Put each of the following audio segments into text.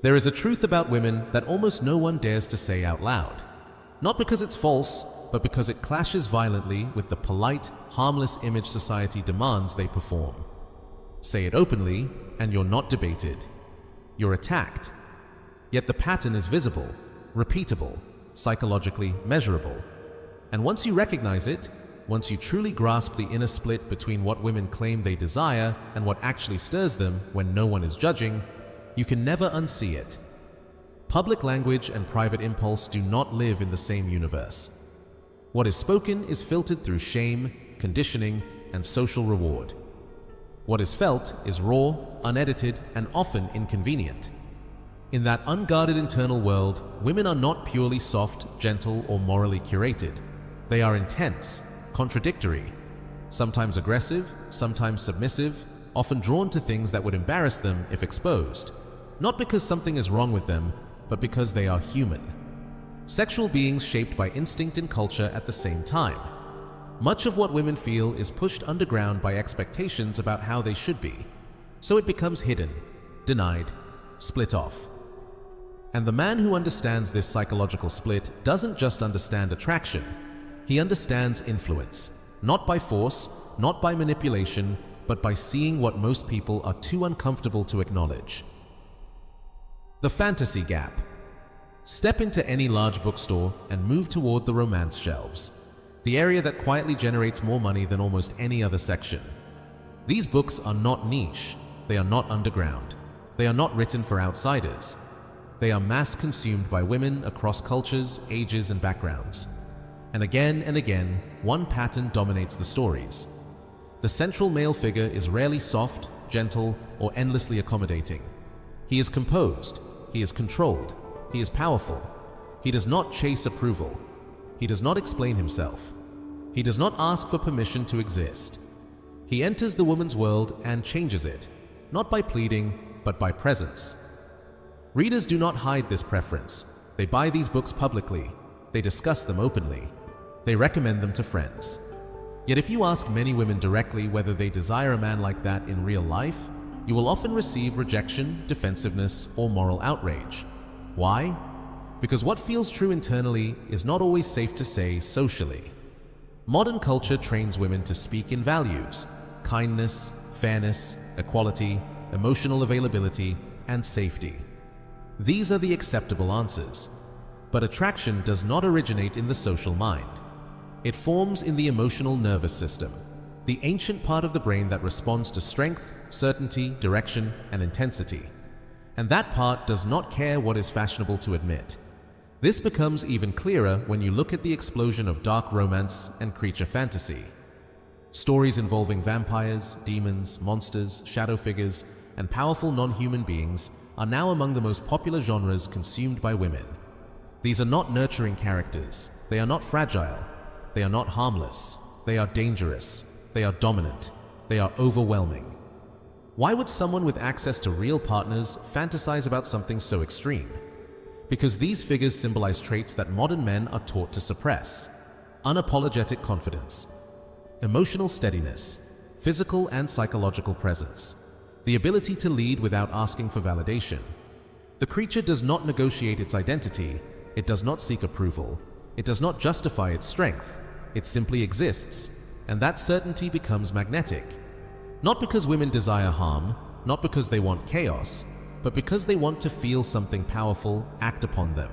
There is a truth about women that almost no one dares to say out loud. Not because it's false, but because it clashes violently with the polite, harmless image society demands they perform. Say it openly, and you're not debated. You're attacked. Yet the pattern is visible, repeatable, psychologically measurable. And once you recognize it, once you truly grasp the inner split between what women claim they desire and what actually stirs them when no one is judging, you can never unsee it. Public language and private impulse do not live in the same universe. What is spoken is filtered through shame, conditioning, and social reward. What is felt is raw, unedited, and often inconvenient. In that unguarded internal world, women are not purely soft, gentle, or morally curated. They are intense, contradictory, sometimes aggressive, sometimes submissive, often drawn to things that would embarrass them if exposed, not because something is wrong with them, but because they are human. Sexual beings shaped by instinct and culture at the same time. Much of what women feel is pushed underground by expectations about how they should be, so it becomes hidden, denied, split off. And the man who understands this psychological split doesn't just understand attraction, he understands influence, not by force, not by manipulation, but by seeing what most people are too uncomfortable to acknowledge. The fantasy gap. Step into any large bookstore and move toward the romance shelves, the area that quietly generates more money than almost any other section. These books are not niche, they are not underground, they are not written for outsiders. They are mass-consumed by women across cultures, ages, and backgrounds. And again, one pattern dominates the stories. The central male figure is rarely soft, gentle, or endlessly accommodating. He is composed, he is controlled, he is powerful. He does not chase approval. He does not explain himself. He does not ask for permission to exist. He enters the woman's world and changes it, not by pleading, but by presence. Readers do not hide this preference. They buy these books publicly. They discuss them openly. They recommend them to friends. Yet if you ask many women directly whether they desire a man like that in real life, you will often receive rejection, defensiveness, or moral outrage. Why? Because what feels true internally is not always safe to say socially. Modern culture trains women to speak in values: kindness, fairness, equality, emotional availability, and safety. These are the acceptable answers. But attraction does not originate in the social mind. It forms in the emotional nervous system, the ancient part of the brain that responds to strength, certainty, direction, and intensity. And that part does not care what is fashionable to admit. This becomes even clearer when you look at the explosion of dark romance and creature fantasy. Stories involving vampires, demons, monsters, shadow figures, and powerful non-human beings are now among the most popular genres consumed by women. These are not nurturing characters. They are not fragile. They are not harmless. They are dangerous. They are dominant. They are overwhelming. Why would someone with access to real partners fantasize about something so extreme? Because these figures symbolize traits that modern men are taught to suppress: unapologetic confidence, emotional steadiness, physical and psychological presence, the ability to lead without asking for validation. The creature does not negotiate its identity. It does not seek approval. It does not justify its strength. It simply exists, and that certainty becomes magnetic. Not because women desire harm, not because they want chaos, but because they want to feel something powerful act upon them.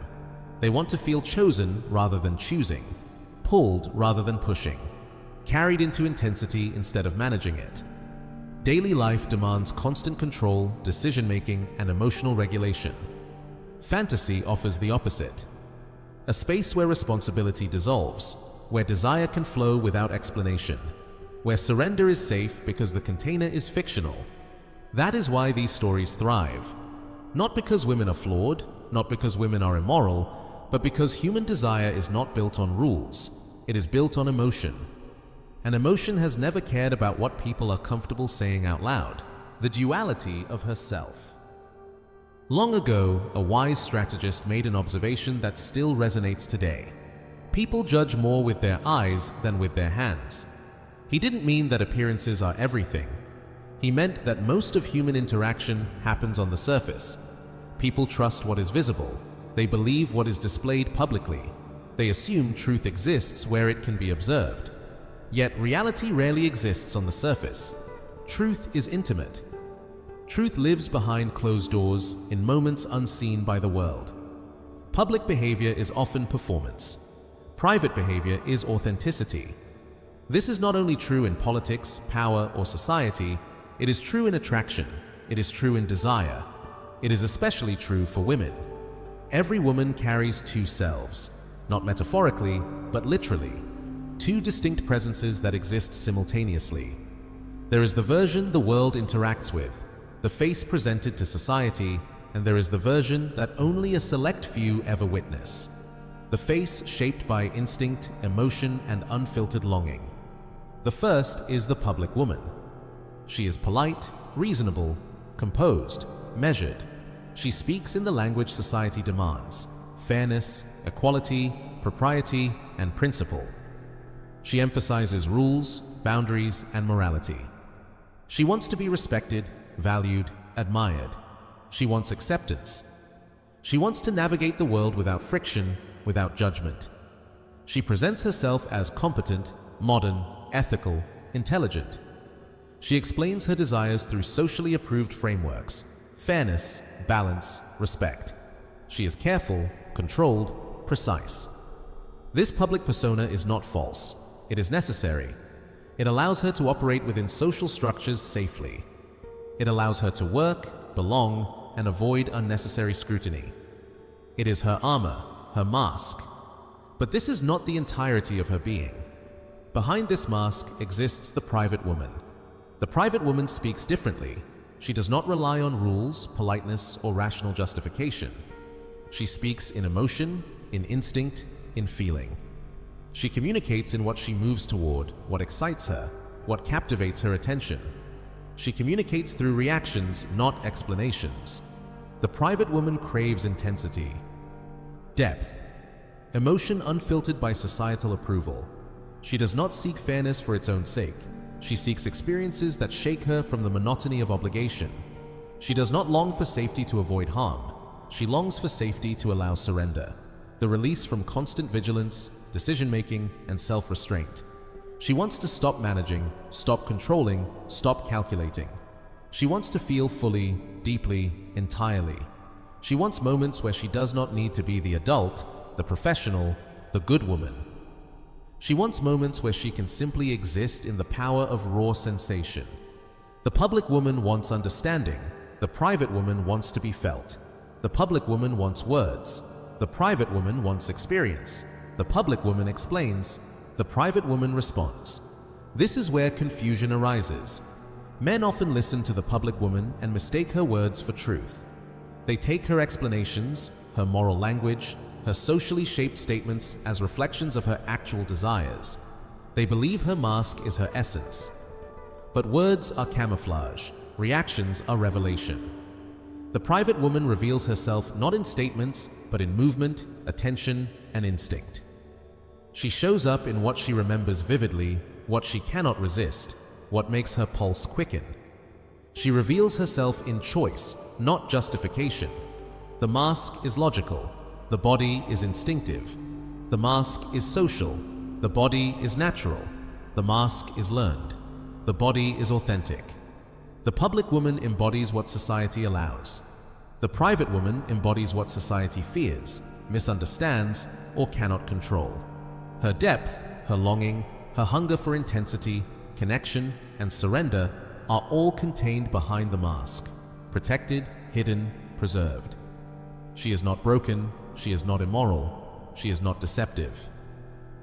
They want to feel chosen rather than choosing, pulled rather than pushing, carried into intensity instead of managing it. Daily life demands constant control, decision-making, and emotional regulation. Fantasy offers the opposite: a space where responsibility dissolves, where desire can flow without explanation, where surrender is safe because the container is fictional. That is why these stories thrive. Not because women are flawed, not because women are immoral, but because human desire is not built on rules. It is built on emotion. And emotion has never cared about what people are comfortable saying out loud. The duality of herself. Long ago, a wise strategist made an observation that still resonates today. People judge more with their eyes than with their hands. He didn't mean that appearances are everything. He meant that most of human interaction happens on the surface, People trust what is visible. They believe what is displayed publicly. They assume truth exists where it can be observed. Yet reality rarely exists on the surface. Truth is intimate. Truth lives behind closed doors in moments unseen by the world. Public behavior is often performance. Private behavior is authenticity. This is not only true in politics, power, or society, it is true in attraction. It is true in desire. It is especially true for women. Every woman carries two selves, not metaphorically, but literally, two distinct presences that exist simultaneously. There is the version the world interacts with, the face presented to society, and there is the version that only a select few ever witness. The face shaped by instinct, emotion, and unfiltered longing. The first is the public woman. She is polite, reasonable, composed, measured. She speaks in the language society demands: fairness, equality, propriety, and principle. She emphasizes rules, boundaries, and morality. She wants to be respected, valued, admired. She wants acceptance. She wants to navigate the world without friction, without judgment. She presents herself as competent, modern, ethical, intelligent. She explains her desires through socially approved frameworks: fairness, balance, respect. She is careful, controlled, precise. This public persona is not false. It is necessary. It allows her to operate within social structures safely. It allows her to work, belong, and avoid unnecessary scrutiny. It is her armor, her mask. But this is not the entirety of her being. Behind this mask exists the private woman. The private woman speaks differently. She does not rely on rules, politeness, or rational justification. She speaks in emotion, in instinct, in feeling. She communicates in what she moves toward, what excites her, what captivates her attention. She communicates through reactions, not explanations. The private woman craves intensity, depth, emotion unfiltered by societal approval. She does not seek fairness for its own sake. She seeks experiences that shake her from the monotony of obligation. She does not long for safety to avoid harm. She longs for safety to allow surrender, the release from constant vigilance, decision-making, and self-restraint. She wants to stop managing, stop controlling, stop calculating. She wants to feel fully, deeply, entirely. She wants moments where she does not need to be the adult, the professional, the good woman. She wants moments where she can simply exist in the power of raw sensation. The public woman wants understanding. The private woman wants to be felt. The public woman wants words. The private woman wants experience. The public woman explains. The private woman responds. This is where confusion arises. Men often listen to the public woman and mistake her words for truth. They take her explanations, her moral language, her socially shaped statements as reflections of her actual desires. They believe her mask is her essence. But words are camouflage. Reactions are revelation. The private woman reveals herself not in statements, but in movement, attention, and instinct. She shows up in what she remembers vividly, what she cannot resist, what makes her pulse quicken. She reveals herself in choice, not justification. The mask is logical. The body is instinctive. The mask is social. The body is natural. The mask is learned. The body is authentic. The public woman embodies what society allows. The private woman embodies what society fears, misunderstands, or cannot control. Her depth, her longing, her hunger for intensity, connection, and surrender are all contained behind the mask, protected, hidden, preserved. She is not broken. She is not immoral. She is not deceptive.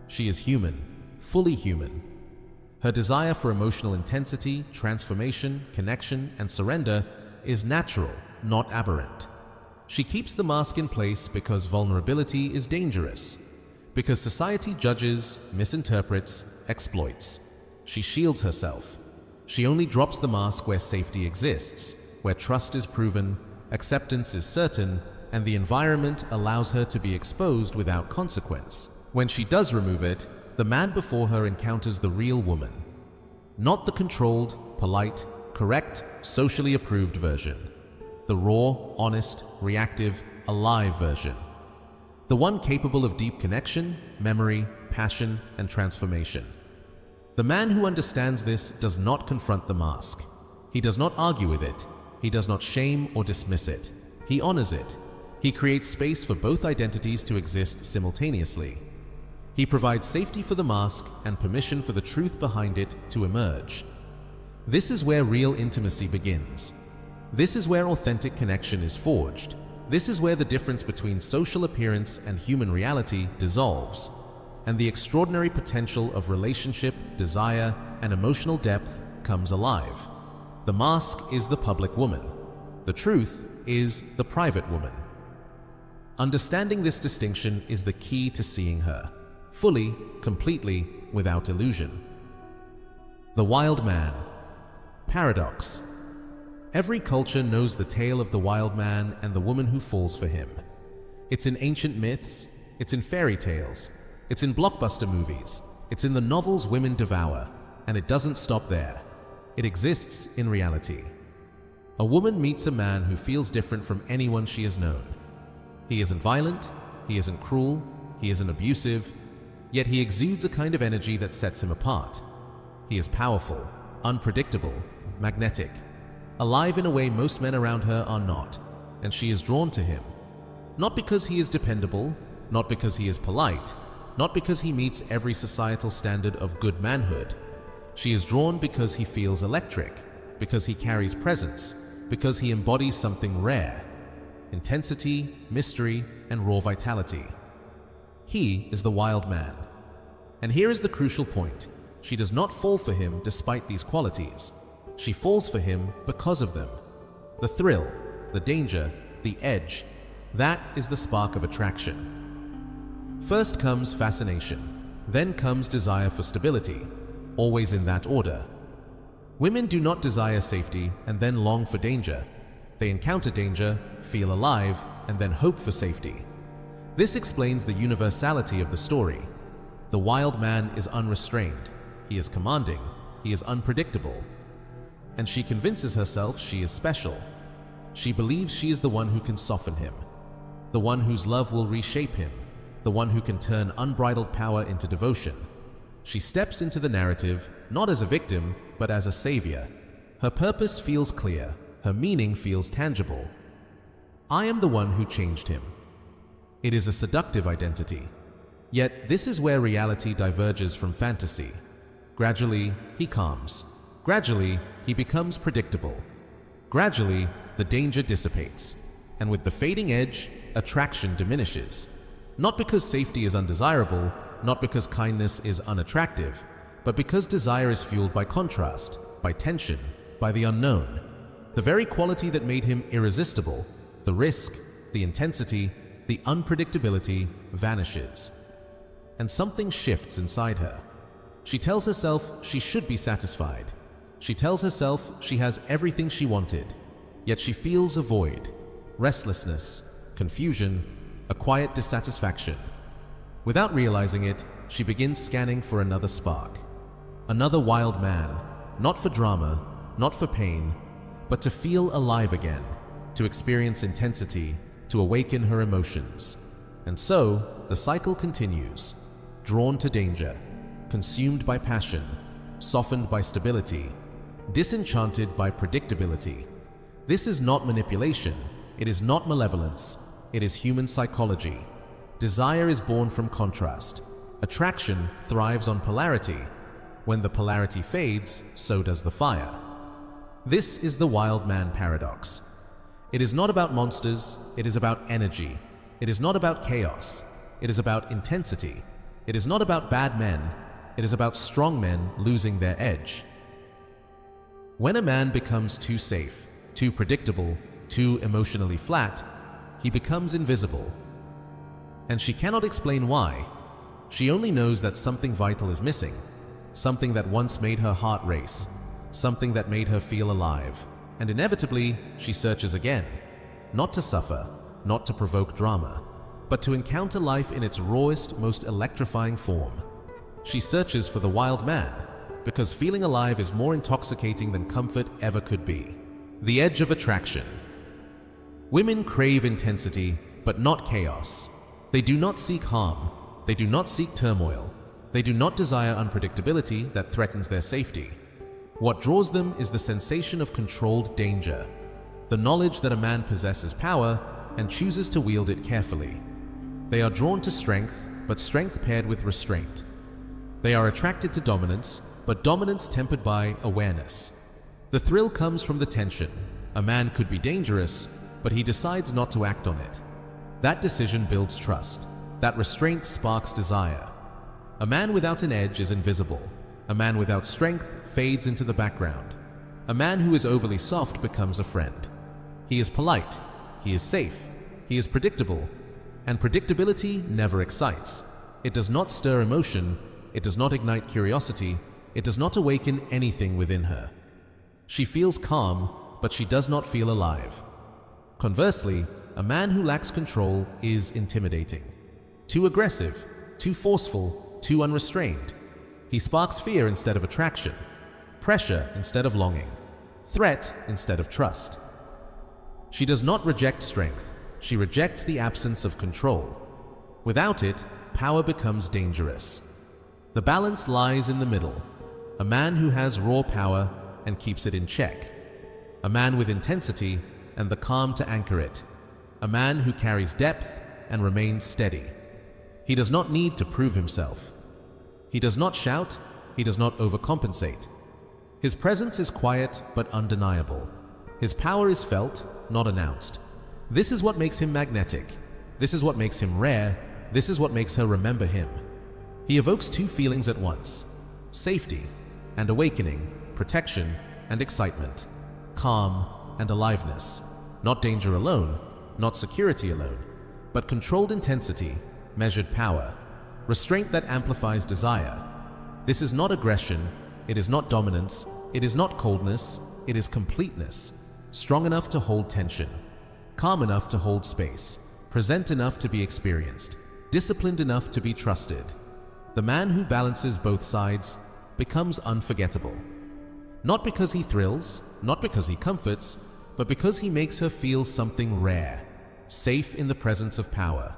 She is human, fully human. Her desire for emotional intensity, transformation, connection, and surrender is natural, not aberrant. She keeps the mask in place because vulnerability is dangerous, because society judges, misinterprets, exploits. She shields herself. She only drops the mask where safety exists, where trust is proven, acceptance is certain, and the environment allows her to be exposed without consequence. When she does remove it, the man before her encounters the real woman, not the controlled, polite, correct, socially approved version. the raw, honest, reactive, alive version. The one capable of deep connection, memory, passion, and transformation. The man who understands this does not confront the mask. He does not argue with it. He does not shame or dismiss it. He honors it. He creates space for both identities to exist simultaneously. He provides safety for the mask and permission for the truth behind it to emerge. This is where real intimacy begins. This is where authentic connection is forged. This is where the difference between social appearance and human reality dissolves, and the extraordinary potential of relationship, desire, and emotional depth comes alive. The mask is the public woman. The truth is the private woman. Understanding this distinction is the key to seeing her, fully, completely, without illusion. The wild man. Paradox. Every culture knows the tale of the wild man and the woman who falls for him. It's in ancient myths, it's in fairy tales, it's in blockbuster movies, it's in the novels women devour, and it doesn't stop there. It exists in reality. A woman meets a man who feels different from anyone she has known. He isn't violent, he isn't cruel, he isn't abusive, yet he exudes a kind of energy that sets him apart. He is powerful, unpredictable, magnetic, alive in a way most men around her are not, and she is drawn to him. Not because he is dependable, not because he is polite, not because he meets every societal standard of good manhood. She is drawn because he feels electric, because he carries presence, because he embodies something rare: intensity, mystery, and raw vitality. He is the wild man. And here is the crucial point. She does not fall for him despite these qualities. She falls for him because of them. The thrill, the danger, the edge, that is the spark of attraction. First comes fascination, then comes desire for stability, always in that order. Women do not desire safety and then long for danger. They encounter danger, feel alive, and then hope for safety. This explains the universality of the story. The wild man is unrestrained. He is commanding. He is unpredictable. And she convinces herself she is special. She believes she is the one who can soften him, the one whose love will reshape him, the one who can turn unbridled power into devotion. She steps into the narrative not as a victim, but as a savior. Her purpose feels clear. Her meaning feels tangible. I am the one who changed him. It is a seductive identity. Yet this is where reality diverges from fantasy. Gradually, he calms. Gradually, he becomes predictable. Gradually, the danger dissipates. And with the fading edge, attraction diminishes. Not because safety is undesirable, not because kindness is unattractive, but because desire is fueled by contrast, by tension, by the unknown. The very quality that made him irresistible, the risk, the intensity, the unpredictability, vanishes. And something shifts inside her. She tells herself she should be satisfied. She tells herself she has everything she wanted, yet she feels a void, restlessness, confusion, a quiet dissatisfaction. Without realizing it, she begins scanning for another spark, another wild man, not for drama, not for pain, but to feel alive again, to experience intensity, to awaken her emotions. And so, the cycle continues, drawn to danger, consumed by passion, softened by stability, disenchanted by predictability. This is not manipulation, it is not malevolence, it is human psychology. Desire is born from contrast. Attraction thrives on polarity. When the polarity fades, so does the fire. This is the wild man paradox. It is not about monsters, it is about energy. It is not about chaos, it is about intensity. It is not about bad men, it is about strong men losing their edge. When a man becomes too safe, too predictable, too emotionally flat, he becomes invisible. And she cannot explain why. She only knows that something vital is missing, something that once made her heart race, something that made her feel alive. And inevitably, she searches again, not to suffer, not to provoke drama, but to encounter life in its rawest, most electrifying form. She searches for the wild man, because feeling alive is more intoxicating than comfort ever could be. The edge of attraction. Women crave intensity, but not chaos. They do not seek harm. They do not seek turmoil. They do not desire unpredictability that threatens their safety. What draws them is the sensation of controlled danger, the knowledge that a man possesses power and chooses to wield it carefully. They are drawn to strength, but strength paired with restraint. They are attracted to dominance, but dominance tempered by awareness. The thrill comes from the tension. A man could be dangerous, but he decides not to act on it. That decision builds trust. That restraint sparks desire. A man without an edge is invisible. A man without strength fades into the background. A man who is overly soft becomes a friend. He is polite. He is safe. He is predictable. And predictability never excites. It does not stir emotion. It does not ignite curiosity. It does not awaken anything within her. She feels calm, but she does not feel alive. Conversely, a man who lacks control is intimidating. Too aggressive, too forceful, too unrestrained. He sparks fear instead of attraction, pressure instead of longing, threat instead of trust. She does not reject strength. She rejects the absence of control. Without it, power becomes dangerous. The balance lies in the middle. A man who has raw power and keeps it in check. A man with intensity and the calm to anchor it. A man who carries depth and remains steady. He does not need to prove himself. He does not shout. He does not overcompensate. His presence is quiet but undeniable. His power is felt, not announced. This is what makes him magnetic. This is what makes him rare. This is what makes her remember him. He evokes two feelings at once: safety and awakening, protection and excitement, calm and aliveness. Not danger alone, not security alone, but controlled intensity, measured power, restraint that amplifies desire. This is not aggression, it is not dominance, it is not coldness, it is completeness, strong enough to hold tension, calm enough to hold space, present enough to be experienced, disciplined enough to be trusted. The man who balances both sides becomes unforgettable. Not because he thrills, not because he comforts, but because he makes her feel something rare, safe in the presence of power.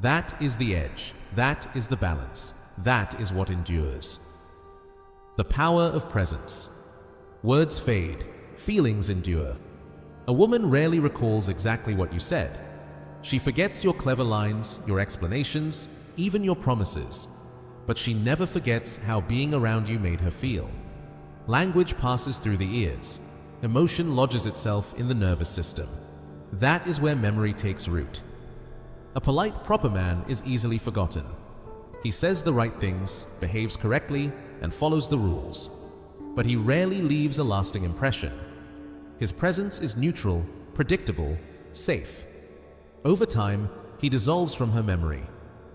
That is the edge. That is the balance. That is what endures. The power of presence. Words fade, feelings endure. A woman rarely recalls exactly what you said. She forgets your clever lines, your explanations, even your promises. But she never forgets how being around you made her feel. Language passes through the ears. Emotion lodges itself in the nervous system. That is where memory takes root. A polite, proper man is easily forgotten. He says the right things, behaves correctly, and follows the rules. But he rarely leaves a lasting impression. His presence is neutral, predictable, safe. Over time, he dissolves from her memory,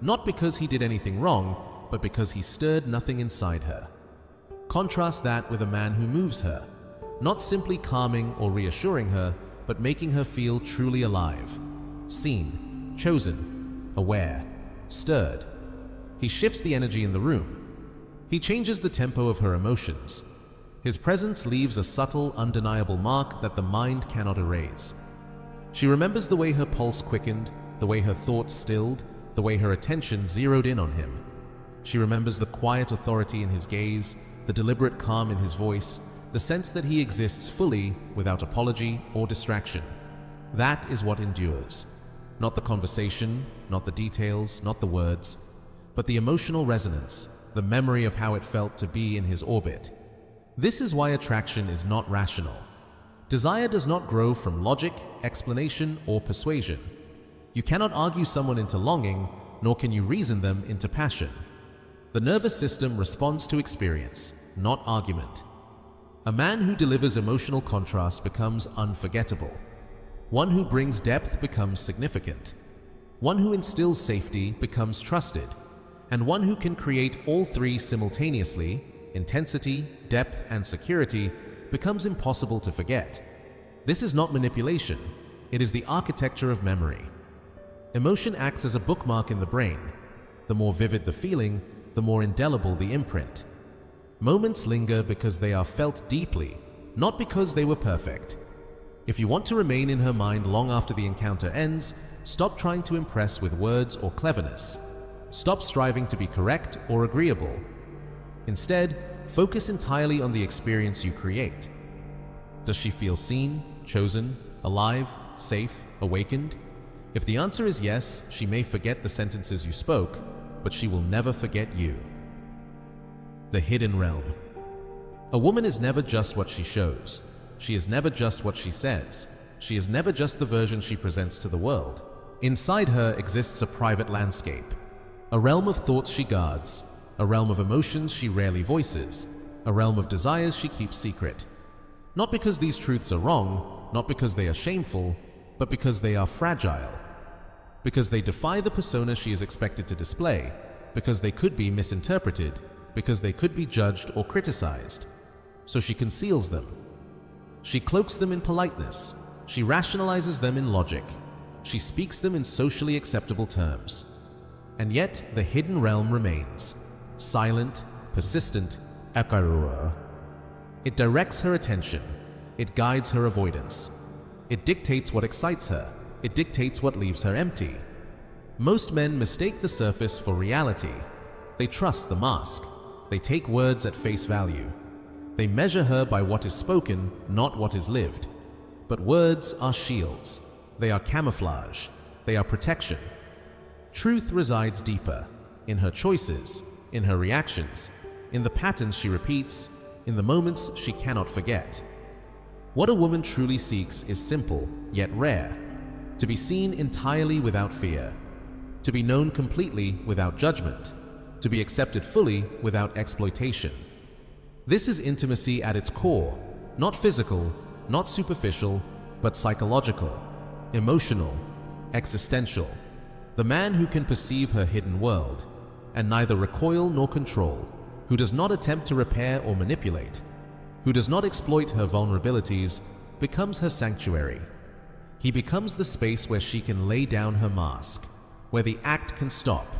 not because he did anything wrong, but because he stirred nothing inside her. Contrast that with a man who moves her, not simply calming or reassuring her, but making her feel truly alive, seen, chosen, aware, stirred. He shifts the energy in the room. He changes the tempo of her emotions. His presence leaves a subtle, undeniable mark that the mind cannot erase. She remembers the way her pulse quickened, the way her thoughts stilled, the way her attention zeroed in on him. She remembers the quiet authority in his gaze, the deliberate calm in his voice, the sense that he exists fully without apology or distraction. That is what endures. Not the conversation, not the details, not the words, but the emotional resonance, the memory of how it felt to be in his orbit. This is why attraction is not rational. Desire does not grow from logic, explanation, or persuasion. You cannot argue someone into longing, nor can you reason them into passion. The nervous system responds to experience, not argument. A man who delivers emotional contrast becomes unforgettable. One who brings depth becomes significant. One who instills safety becomes trusted. And one who can create all three simultaneously, intensity, depth, and security, becomes impossible to forget. This is not manipulation. It is the architecture of memory. Emotion acts as a bookmark in the brain. The more vivid the feeling, the more indelible the imprint. Moments linger because they are felt deeply, not because they were perfect. If you want to remain in her mind long after the encounter ends, stop trying to impress with words or cleverness. Stop striving to be correct or agreeable. Instead, focus entirely on the experience you create. Does she feel seen, chosen, alive, safe, awakened? If the answer is yes, she may forget the sentences you spoke, but she will never forget you. The hidden realm. A woman is never just what she shows. She is never just what she says. She is never just the version she presents to the world. Inside her exists a private landscape, a realm of thoughts she guards, a realm of emotions she rarely voices, a realm of desires she keeps secret. Not because these truths are wrong, not because they are shameful, but because they are fragile. Because they defy the persona she is expected to display, because they could be misinterpreted, because they could be judged or criticized. So she conceals them. She cloaks them in politeness. She rationalizes them in logic. She speaks them in socially acceptable terms. And yet, the hidden realm remains. Silent, persistent, akarura. It directs her attention. It guides her avoidance. It dictates what excites her. It dictates what leaves her empty. Most men mistake the surface for reality. They trust the mask. They take words at face value. They measure her by what is spoken, not what is lived. But words are shields. They are camouflage. They are protection. Truth resides deeper, in her choices, in her reactions, in the patterns she repeats, in the moments she cannot forget. What a woman truly seeks is simple, yet rare. To be seen entirely without fear. To be known completely without judgment. To be accepted fully without exploitation. This is intimacy at its core, not physical, not superficial, but psychological, emotional, existential. The man who can perceive her hidden world, and neither recoil nor control, who does not attempt to repair or manipulate, who does not exploit her vulnerabilities, becomes her sanctuary. He becomes the space where she can lay down her mask, where the act can stop,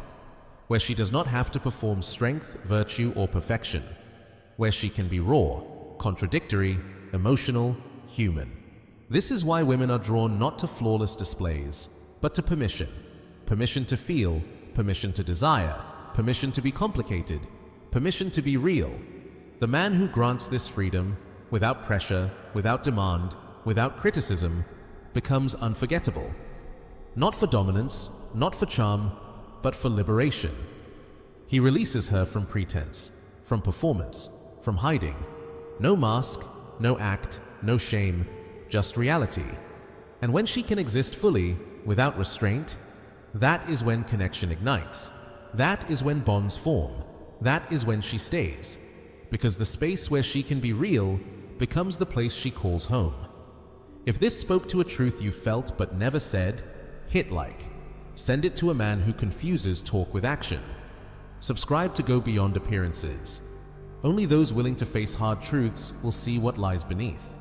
where she does not have to perform strength, virtue, or perfection, where she can be raw, contradictory, emotional, human. This is why women are drawn not to flawless displays, but to permission. Permission to feel, permission to desire, permission to be complicated, permission to be real. The man who grants this freedom, without pressure, without demand, without criticism, becomes unforgettable. Not for dominance, not for charm, but for liberation. He releases her from pretense, from performance, from hiding. No mask, no act, no shame, just reality. And when she can exist fully, without restraint, that is when connection ignites. That is when bonds form. That is when she stays. Because the space where she can be real becomes the place she calls home. If this spoke to a truth you felt but never said, hit like. Send it to a man who confuses talk with action. Subscribe to go beyond appearances. Only those willing to face hard truths will see what lies beneath.